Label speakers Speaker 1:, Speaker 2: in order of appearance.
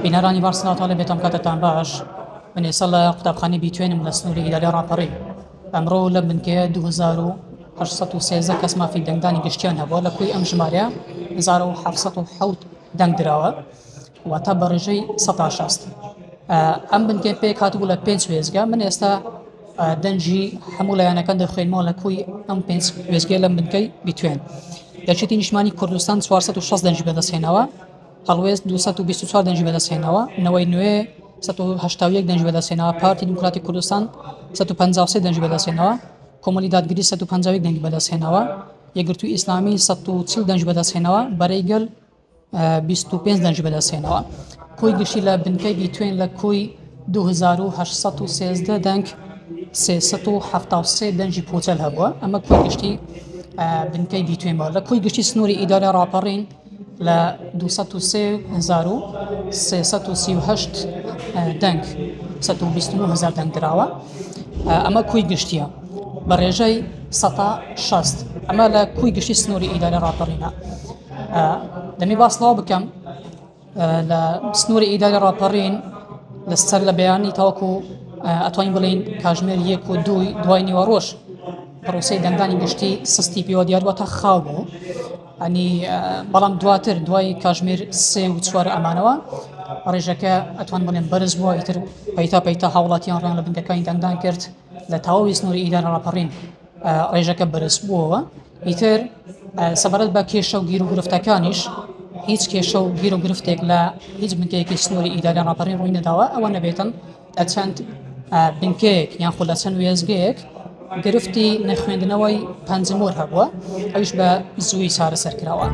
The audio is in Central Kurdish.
Speaker 1: بینەرانی بارسناو تاالە بێتم کاتتان باش بنێسە لە قوتابخانەی بیتوێنم لە سنووری ئیداری ڕاپەڕی ئەمڕۆ لە بنکەیە 2813 کەس مافی دەنگدانی گشتیان هەبووە لە کوی ئەم ژمارە 1707 دەنگ درراوە واتە بە ڕێژەی 160 ئەم بنکەی پێک هاتبوو لە 5 وێزگە من ئێستا دەنجی هەموو لایەنەکان دەخوێنمەوە لە کوی ئەم 5 وێزگە لە بنکەی بیتوێن دەرچێتی نیشتمانی کوردستان 460 دەنجی بەدەستهێنەوە هەڵوێست 224 دەنجی بەدەستهێنەوە نەوەی نوێ 181 دەنجی بەدەستهێنەوە پارتی دیموکراتی کوردستان 153 دەنجی بەدەستهێنەوە کۆمەڵی دادگیری 151 دەنجی بەدەستهێنەوە یەکگرتووی ئیسلامی 140 دەنجی بەدەستهێنەوە بەرەیگەل 25 دەنجی بەدەستهێنەوە کوی گشتی لە بنکەی بیتوێن لە کوی 2813 دەنگ 373 دەنجی پوچەل هەبووە ئەمە کوی گشتی بنکەی بیتوێن بە لە کوی گشتی سنووری ئیداری ڕاپەڕین لە 23338 دەنگ 129000 دەنگ دراوە ئەمە کوی گشتیە بە ڕێژەی 160 ئەمە لە کوی گشتی سنووری ئیداری ڕاپەڕینە دەمی باسڵاو بکەم لە سنووری ئیداری ڕاپەڕین لەسەر لە بەیانی تاوەکو ئەتوانین بڵین کاژمێر 1 و 2 دوای نیوەڕۆژ پرۆسەی دەنگدانی گشتی سستی پێوە دیاروەتە خاو بوو ئەنی بەڵام دواتر دوای کاژمێر 3 و 4 ئەمانەوە ڕێژەکە ئەتوان بڵێن بەرز بووە ئیتر پەیتا هاوڵاتیان ڕێن لە بنکەکانی دەنگدان کرد لە تەواوی سنووری ئیداری ڕاپەڕین ڕێژەکە بەرز بووەوە ئیتر سەبارەت بە کێشە و گیر و گرفتەکانیش هیچ کێشە و گیر و گرفتێک لە هیچ بنکەیەکی سنووری ئیداری ڕاپەڕین ڕووی نەداوە ئەوە نەبێتن لە چەند بنکەیەک یان خۆ لە چەند وێزگەیەک گرفتی نەخوێندنەوەی پەنجمۆر هەبووە ئەویش بە زووی چارەسەر کراوە.